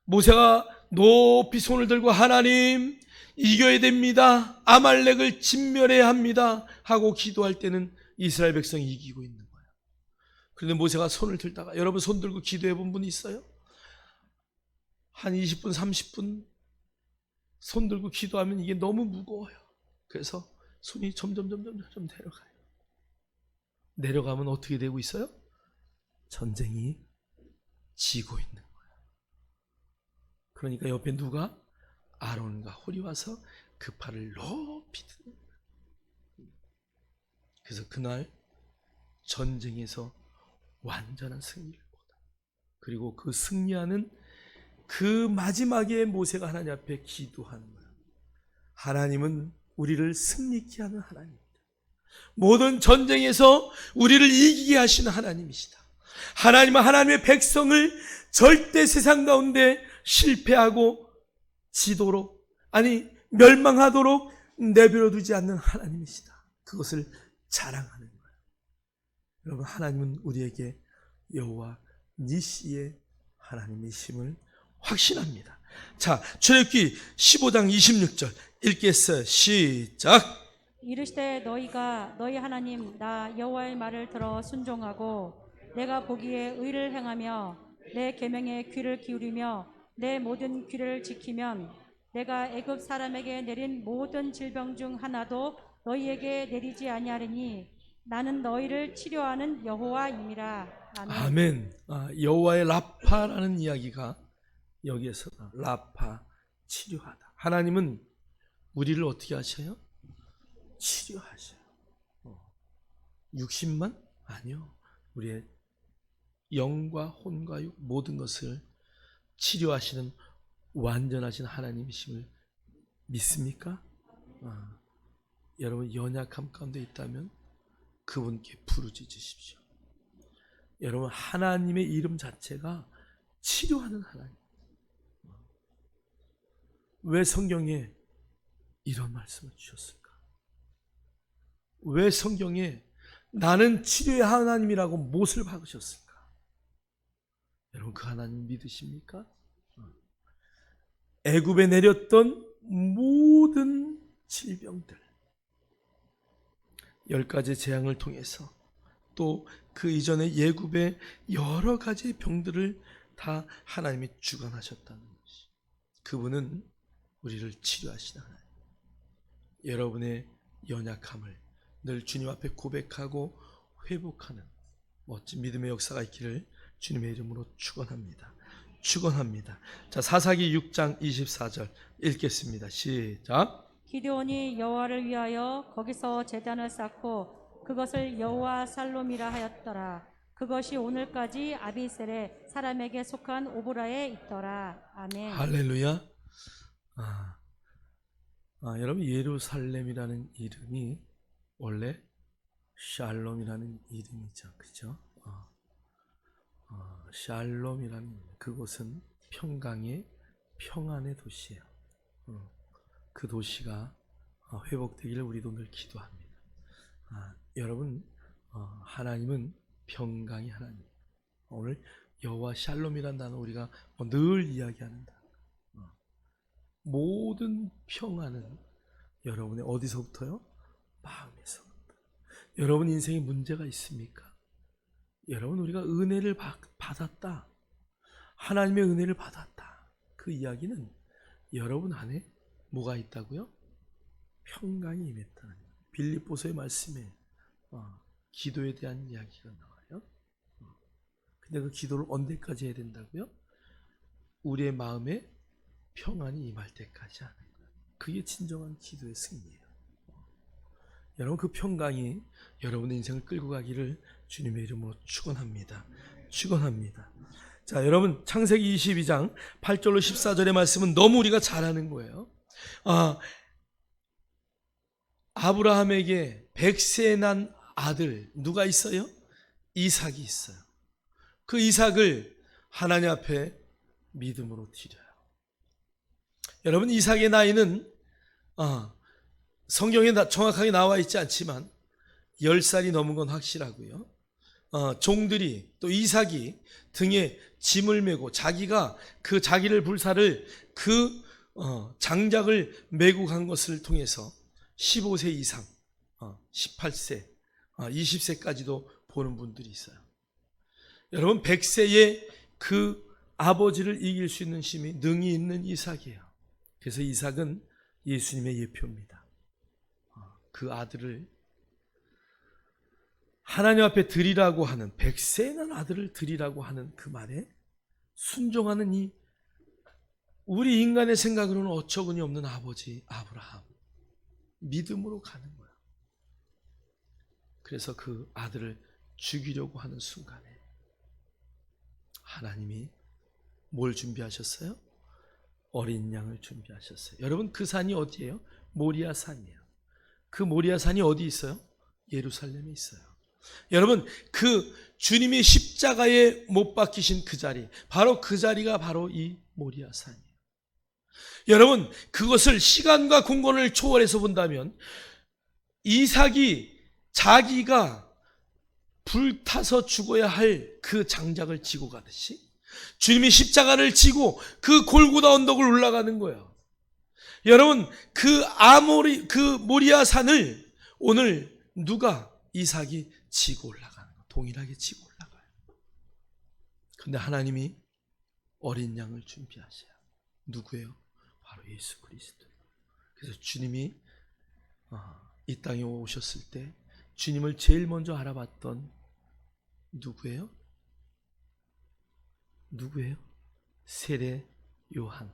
모세가 높이 손을 들고 하나님 이겨야 됩니다, 아말렉을 진멸해야 합니다 하고 기도할 때는 이스라엘 백성이 이기고 있는 거예요. 그런데 모세가 손을 들다가, 여러분 손 들고 기도해 본 분이 있어요? 한 20분 30분 손 들고 기도하면 이게 너무 무거워요. 그래서 손이 점점 내려가요. 내려가면 어떻게 되고 있어요? 전쟁이 지고 있는 거예요. 그러니까 옆에 누가? 아론과 홀이 와서 그 팔을 높이 드는 거예요. 그래서 그날 전쟁에서 완전한 승리를 보다. 그리고 그 승리하는 그 마지막에 모세가 하나님 앞에 기도하는 거예요. 하나님은 우리를 승리케 하는 하나님입니다. 모든 전쟁에서 우리를 이기게 하시는 하나님이시다. 하나님은 하나님의 백성을 절대 세상 가운데 실패하고 지도록, 아니 멸망하도록 내버려 두지 않는 하나님이시다. 그것을 자랑하는 거예요. 여러분, 하나님은 우리에게 여호와 니시의 하나님이심을 확신합니다. 자, 출애굽기 15장 26절 읽겠어요. 시작. 이르시되 너희가 너희 하나님 나 여호와의 말을 들어 순종하고 내가 보기에 의를 행하며 내 계명에 귀를 기울이며 내 모든 귀를 지키면 내가 애굽 사람에게 내린 모든 질병 중 하나도 너희에게 내리지 아니하리니 나는 너희를 치료하는 여호와임이라. 아멘. 아멘. 여호와의 라파라는 이야기가 여기에서 라파, 치료하다. 하나님은 우리를 어떻게 하셔요? 치료하셔요. 육신만? 아니요. 우리의 영과 혼과 육 모든 것을 치료하시는 완전하신 하나님이심을 믿습니까? 여러분, 연약함 가운데 있다면 그분께 부르짖으십시오. 여러분, 하나님의 이름 자체가 치료하는 하나님. 왜 성경에 이런 말씀을 주셨을까? 왜 성경에 나는 치료의 하나님이라고 못을 박으셨을까? 여러분, 그 하나님 믿으십니까? 애굽에 내렸던 모든 질병들, 10가지 재앙을 통해서 또 그 이전에 예굽의 여러 가지 병들을 다 하나님이 주관하셨다는 것이, 그분은 우리를 치료하시는 하나님. 여러분의 연약함을 늘 주님 앞에 고백하고 회복하는 멋진 믿음의 역사가 있기를 주님의 이름으로 축원합니다. 축원합니다. 자, 사사기 6장 24절 읽겠습니다. 시작. 기드온이 여호와를 위하여 거기서 제단을 쌓고 그것을 여호와 살롬이라 하였더라. 그것이 오늘까지 아비셀의 사람에게 속한 오브라에 있더라. 아멘. 할렐루야. 여러분, 예루살렘이라는 이름이 원래 샬롬이라는 이름이죠. 그죠? 샬롬이라는 그곳은 평강의 평안의 도시예요. 그 도시가 회복되기를 우리도 늘 기도합니다. 여러분, 하나님은 평강의 하나님. 오늘 여호와 샬롬이라는 단어 우리가 늘 이야기하는 단어. 모든 평안은 여러분의 어디서부터요? 마음에서부터. 여러분 인생에 문제가 있습니까? 여러분, 우리가 은혜를 받았다, 하나님의 은혜를 받았다, 그 이야기는 여러분 안에 뭐가 있다고요? 평강이 임했다는 거예요. 빌립보서의 말씀에 기도에 대한 이야기가 나와요. 근데 그 기도를 언제까지 해야 된다고요? 우리의 마음에 평안이 임할 때까지 하는 거예요. 그게 진정한 기도의 승리예요. 여러분, 그 평강이 여러분의 인생을 끌고 가기를 주님의 이름으로 축원합니다. 축원합니다. 자, 여러분, 창세기 22장 8절로 14절의 말씀은 너무 우리가 잘 아는 거예요. 아브라함에게 100세 난 아들 누가 있어요? 이삭이 있어요. 그 이삭을 하나님 앞에 믿음으로 드려요. 여러분, 이삭의 나이는 성경에 정확하게 나와 있지 않지만 10살이 넘은 건 확실하고요. 종들이 또 이삭이 등에 짐을 메고 자기가 그 자기를 불사를 그 장작을 메고 간 것을 통해서 15세 이상, 18세, 20세까지도 보는 분들이 있어요. 여러분, 100세의 그 아버지를 이길 수 있는 힘이 능히 있는 이삭이에요. 그래서 이삭은 예수님의 예표입니다. 그 아들을 하나님 앞에 드리라고 하는, 100세에 난 아들을 드리라고 하는 그 말에 순종하는 이 우리 인간의 생각으로는 어처구니 없는 아버지 아브라함, 믿음으로 가는 거야. 그래서 그 아들을 죽이려고 하는 순간에 하나님이 뭘 준비하셨어요? 어린 양을 준비하셨어요. 여러분, 그 산이 어디예요? 모리아 산이에요. 그 모리아 산이 어디 있어요? 예루살렘에 있어요. 여러분, 그 주님이 십자가에 못 박히신 그 자리, 바로 그 자리가 바로 이 모리아산이에요. 여러분, 그것을 시간과 공간을 초월해서 본다면 이삭이 자기가 불타서 죽어야 할 그 장작을 지고 가듯이 주님이 십자가를 지고 그 골고다 언덕을 올라가는 거예요. 여러분, 그 모리아산을 오늘 누가 이삭이 지고 올라가는 거, 동일하게 지고 올라가요. 그런데 하나님이 어린 양을 준비하셔요. 누구예요? 바로 예수 그리스도. 그래서 주님이 이 땅에 오셨을 때 주님을 제일 먼저 알아봤던 누구예요? 세례 요한.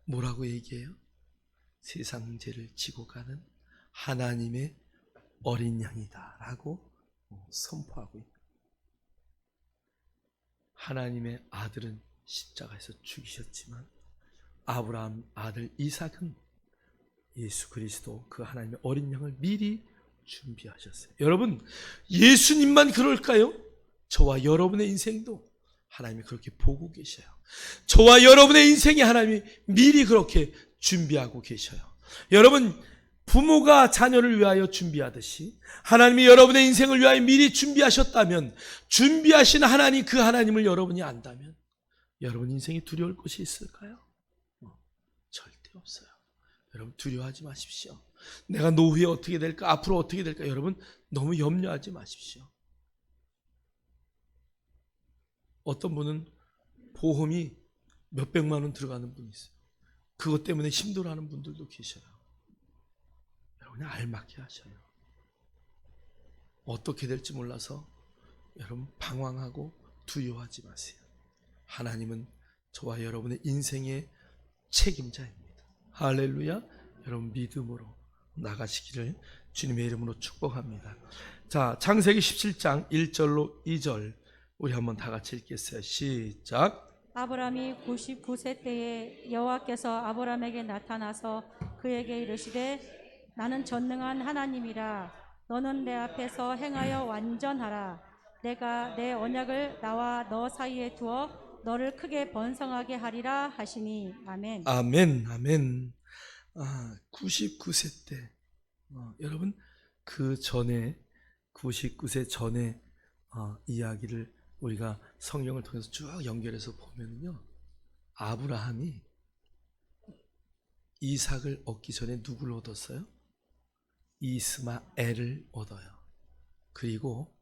뭐라고 얘기해요? 세상 죄를 지고 가는 하나님의 어린 양이다 라고 선포하고 있다. 하나님의 아들은 십자가에서 죽이셨지만 아브라함 아들 이삭은 예수 그리스도, 그 하나님의 어린 양을 미리 준비하셨어요. 여러분, 예수님만 그럴까요? 저와 여러분의 인생도 하나님이 그렇게 보고 계셔요. 저와 여러분의 인생에 하나님이 미리 그렇게 준비하고 계셔요. 여러분, 부모가 자녀를 위하여 준비하듯이 하나님이 여러분의 인생을 위하여 미리 준비하셨다면, 준비하신 하나님, 그 하나님을 여러분이 안다면 여러분 인생이 두려울 것이 있을까요? 절대 없어요. 여러분, 두려워하지 마십시오. 내가 노후에 어떻게 될까? 앞으로 어떻게 될까? 여러분, 너무 염려하지 마십시오. 어떤 분은 보험이 몇백만 원 들어가는 분이 있어요. 그것 때문에 힘들어하는 분들도 계셔요. 여러분이 알맞게 하셔요. 어떻게 될지 몰라서 여러분 방황하고 두려워하지 마세요. 하나님은 저와 여러분의 인생의 책임자입니다. 할렐루야. 여러분 믿음으로 나가시기를 주님의 이름으로 축복합니다. 자, 창세기 17장 1절로 2절 우리 한번 다 같이 읽겠어요. 시작. 아브람이 99세 때에 여호와께서 아브람에게 나타나서 그에게 이르시되 나는 전능한 하나님이라. 너는 내 앞에서 행하여 완전하라. 내가 내 언약을 나와 너 사이에 두어 너를 크게 번성하게 하리라 하시니. 아멘. 아멘. 아멘. 99세 때 여러분, 그 전에 99세 전에 이야기를 우리가 성경을 통해서 쭉 연결해서 보면요, 아브라함이 이삭을 얻기 전에 누구를 얻었어요? 이스마엘을 얻어요. 그리고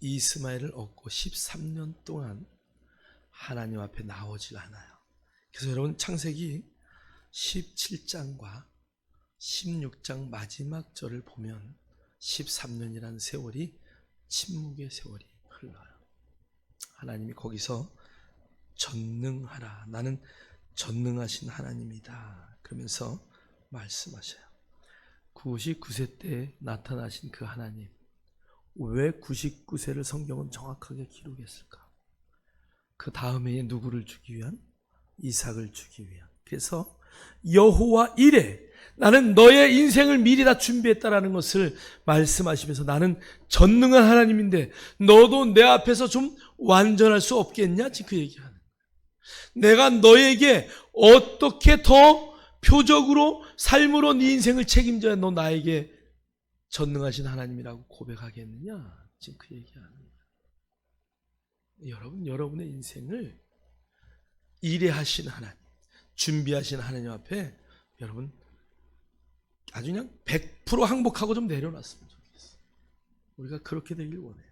이스마엘을 얻고 13년 동안 하나님 앞에 나오질 않아요. 그래서 여러분, 창세기 17장과 16장 마지막 절을 보면 13년이라는 세월이 침묵의 세월이 흘러요. 하나님이 거기서 전능하라, 나는 전능하신 하나님이다 그러면서 말씀하셔요. 99세 때 나타나신 그 하나님, 왜 99세를 성경은 정확하게 기록했을까? 그 다음에 누구를 주기 위한? 이삭을 주기 위한. 그래서 여호와 이레, 나는 너의 인생을 미리 다 준비했다라는 것을 말씀하시면서 나는 전능한 하나님인데 너도 내 앞에서 좀 완전할 수 없겠냐? 지금 그 얘기하는 거예요. 내가 너에게 어떻게 더 표적으로 삶으로 네 인생을 책임져야 너 나에게 전능하신 하나님이라고 고백하겠느냐? 지금 그 얘기하는 거예요. 여러분의 인생을 이래하신 하나님, 준비하신 하나님 앞에 여러분 아주 그냥 100% 항복하고 좀 내려놨으면 좋겠어요. 우리가 그렇게 되길 원해요.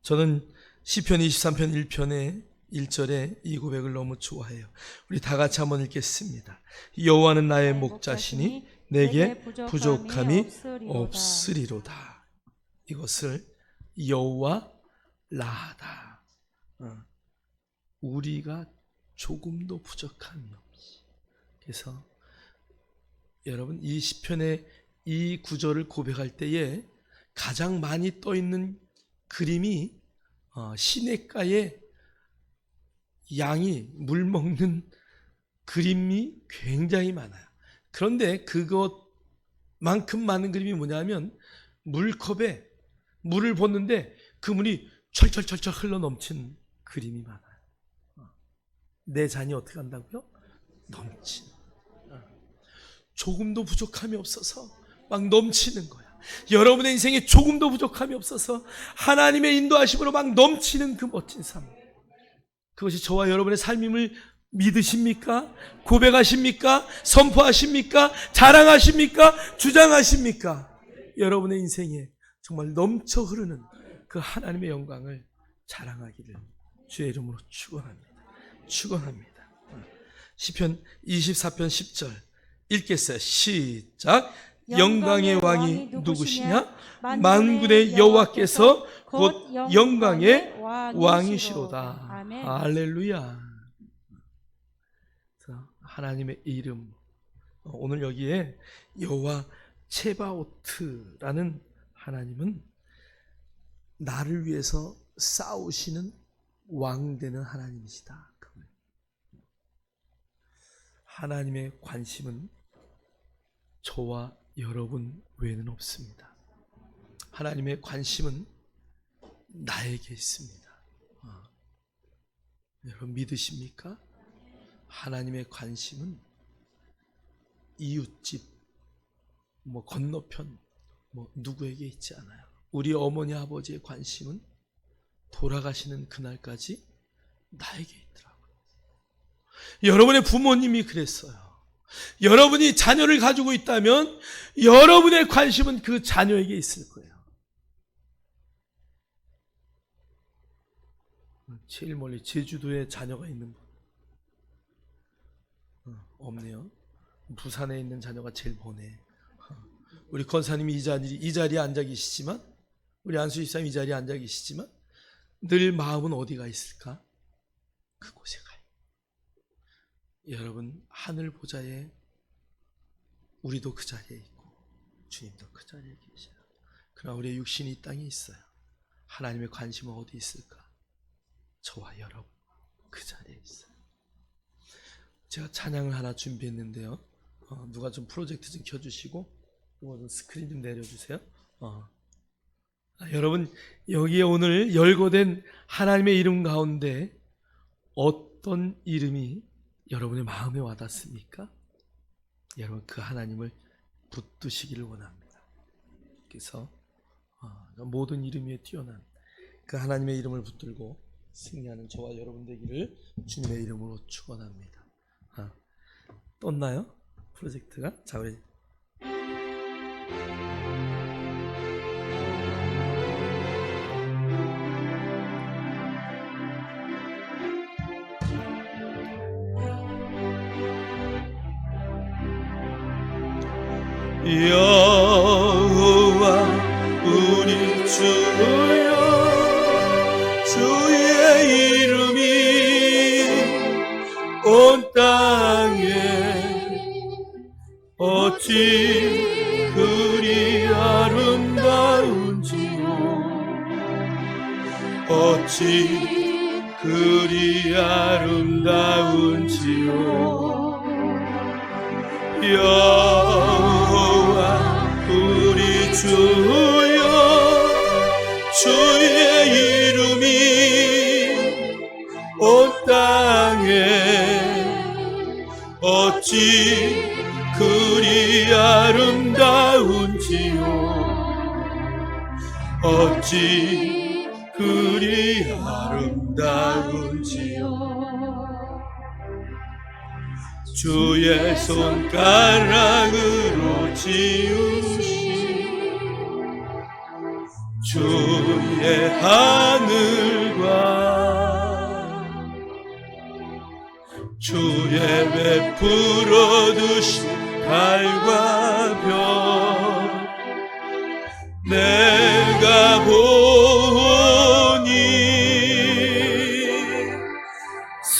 저는 시편 23편 1편의 1절에 이 고백을 너무 좋아해요. 우리 다 같이 한번 읽겠습니다. 여호와는 나의 목자시니 내게 부족함이 없으리로다. 이것을 여호와 라하다, 우리가 조금도 부족함이 없이. 그래서 여러분, 이 시편의 이 구절을 고백할 때에 가장 많이 떠 있는 그림이 시냇가에 양이 물 먹는 그림이 굉장히 많아요. 그런데 그것만큼 많은 그림이 뭐냐면 물컵에 물을 붓는데 그 물이 철철철철 흘러 넘치는 그림이 많아요. 내 잔이 어떻게 한다고요? 넘치는. 조금도 부족함이 없어서 막 넘치는 거야. 여러분의 인생에 조금도 부족함이 없어서 하나님의 인도하심으로 막 넘치는 그 멋진 삶, 그것이 저와 여러분의 삶임을 믿으십니까? 고백하십니까? 선포하십니까? 자랑하십니까? 주장하십니까? 여러분의 인생에 정말 넘쳐 흐르는 그 하나님의 영광을 자랑하기를 주의 이름으로 축원합니다. 축원합니다. 시편 24편 10절 읽겠어요. 시작. 영광의 왕이 누구시냐? 만군의 여호와께서 곧 영광의 왕이시로다. 아멘. 할렐루야. 하나님의 이름, 오늘 여기에 여호와 체바오트라는 하나님은 나를 위해서 싸우시는 왕 되는 하나님이시다. 하나님의 관심은 저와 여러분 외에는 없습니다. 하나님의 관심은 나에게 있습니다. 여러분 믿으십니까? 하나님의 관심은 이웃집, 건너편, 누구에게 있지 않아요. 우리 어머니 아버지의 관심은 돌아가시는 그날까지 나에게 있더라고요. 여러분의 부모님이 그랬어요. 여러분이 자녀를 가지고 있다면 여러분의 관심은 그 자녀에게 있을 거예요. 제일 멀리 제주도에 자녀가 있는 분 없네요. 부산에 있는 자녀가 제일 머네. 우리 권사님이 이 자리에 앉아 계시지만, 우리 안수 집사님 이 자리에 앉아 계시지만 늘 마음은 어디가 있을까? 그곳에 가요. 여러분, 하늘 보좌에 우리도 그 자리에 있고 주님도 그 자리에 계셔요. 그러나 우리의 육신이 이 땅에 있어요. 하나님의 관심은 어디 있을까? 저와 여러분 그 자리에 있어요. 제가 찬양을 하나 준비했는데요. 누가 좀 프로젝트 좀 켜주시고 이거 좀 스크린 좀 내려주세요. 여러분, 여기에 오늘 열거된 하나님의 이름 가운데 어떤 이름이 여러분의 마음에 와닿습니까? 여러분, 그 하나님을 붙드시기를 원합니다. 그래서 모든 이름 위에 뛰어난 그 하나님의 이름을 붙들고 승리하는 저와 여러분 되기를 주님의 이름으로 축원합니다. 떴나요? 프로젝트가? 자, 우리 여호와 우리 주여, 주의 이름이 온 땅에 어찌 그리 아름다운지요, 어찌 그리 아름다운지요. 여호와 우리 주여, 주의 이름이 온 땅에 어찌 그리 아름다운지요, 어찌 그리 아름다운지요. 주의 손가락으로 지으신 주의 하늘과 주의 베풀어 두신 달과 별, 내가 보니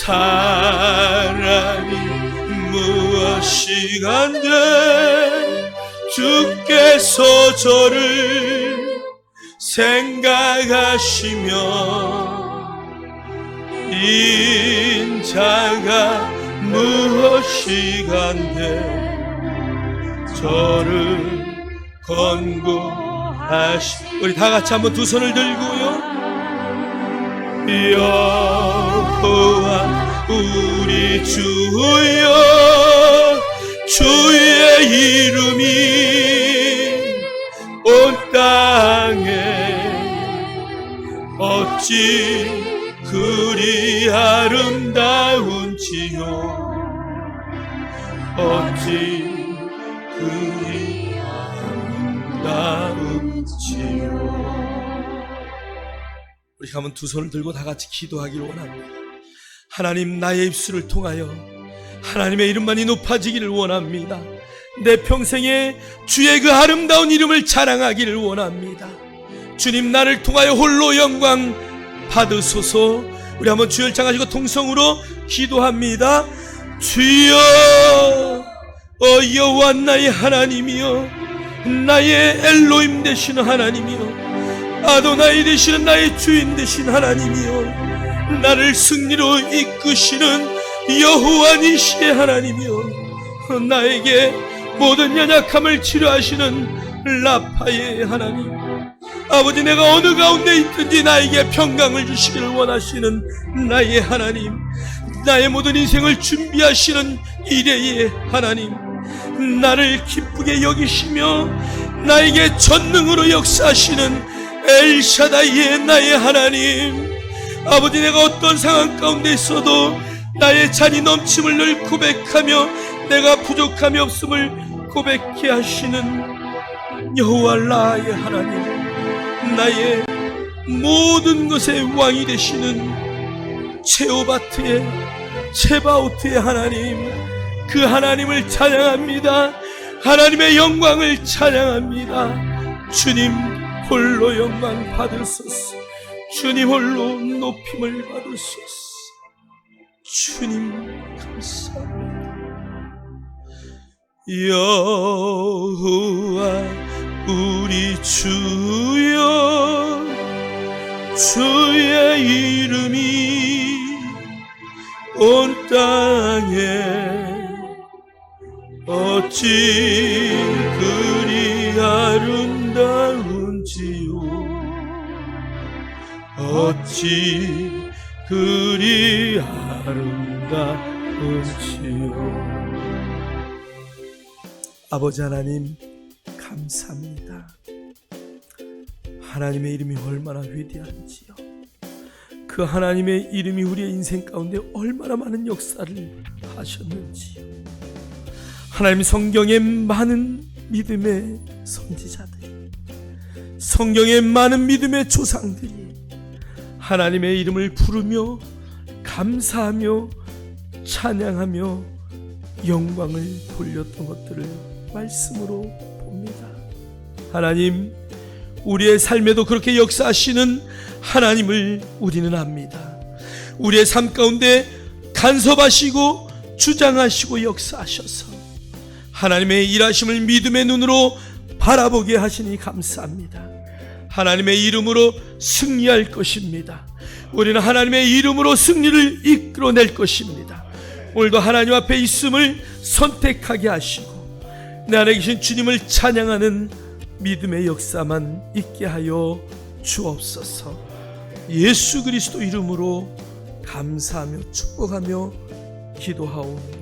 사람이 무엇이간데 주께서 저를 생각하시며 인자가 무엇이간데 저를 권고하시며 우리 다 같이 한번 두 손을 들고요. 여호와 우리 주여, 주의 이름이 온 땅에 어찌 그리 아름다운지요, 어찌 그리 아름다운지요. 우리 한번 두 손을 들고 다 같이 기도하기를 원합니다. 하나님, 나의 입술을 통하여 하나님의 이름만이 높아지기를 원합니다. 내 평생에 주의 그 아름다운 이름을 자랑하기를 원합니다. 주님, 나를 통하여 홀로 영광 받으소서. 우리 한번 주를 찬양하시고 통성으로 기도합니다. 주여, 여호와 나의 하나님이여, 나의 엘로임 되시는 하나님이여, 아도나이 되시는 나의 주인 되신 하나님이여, 나를 승리로 이끄시는 여호와 니시의 하나님이여, 나에게 모든 연약함을 치료하시는 라파의 하나님, 아버지, 내가 어느 가운데 있든지 나에게 평강을 주시기를 원하시는 나의 하나님, 나의 모든 인생을 준비하시는 이레의 하나님, 나를 기쁘게 여기시며 나에게 전능으로 역사하시는 엘샤다이의 나의 하나님, 아버지, 내가 어떤 상황 가운데 있어도 나의 잔이 넘침을 늘 고백하며 내가 부족함이 없음을 고백케 하시는 여호와 라의 하나님, 나의 모든 것의 왕이 되시는 체오바트의 체바오트의 하나님, 그 하나님을 찬양합니다. 하나님의 영광을 찬양합니다. 주님 홀로 영광 받으소서. 주님 홀로 높임을 받으소서. 주님 감사합니다. 여호와 우리 주여, 주의 이름이 온 땅에 어찌 그리 아름다운지요, 어찌 그리 아름다운지요. 아버지 하나님, 감사합니다. 하나님의 이름이 얼마나 위대한지요, 그 하나님의 이름이 우리의 인생 가운데 얼마나 많은 역사를 하셨는지요. 하나님, 성경에 많은 믿음의 선지자들이, 성경에 많은 믿음의 조상들이 하나님의 이름을 부르며 감사하며 찬양하며 영광을 돌렸던 것들을 말씀으로 봅니다. 하나님, 우리의 삶에도 그렇게 역사하시는 하나님을 우리는 압니다. 우리의 삶 가운데 간섭하시고 주장하시고 역사하셔서 하나님의 일하심을 믿음의 눈으로 바라보게 하시니 감사합니다. 하나님의 이름으로 승리할 것입니다. 우리는 하나님의 이름으로 승리를 이끌어낼 것입니다. 오늘도 하나님 앞에 있음을 선택하게 하시고 내 안에 계신 주님을 찬양하는 믿음의 역사만 있게 하여 주옵소서. 예수 그리스도 이름으로 감사하며 축복하며 기도하옵니다.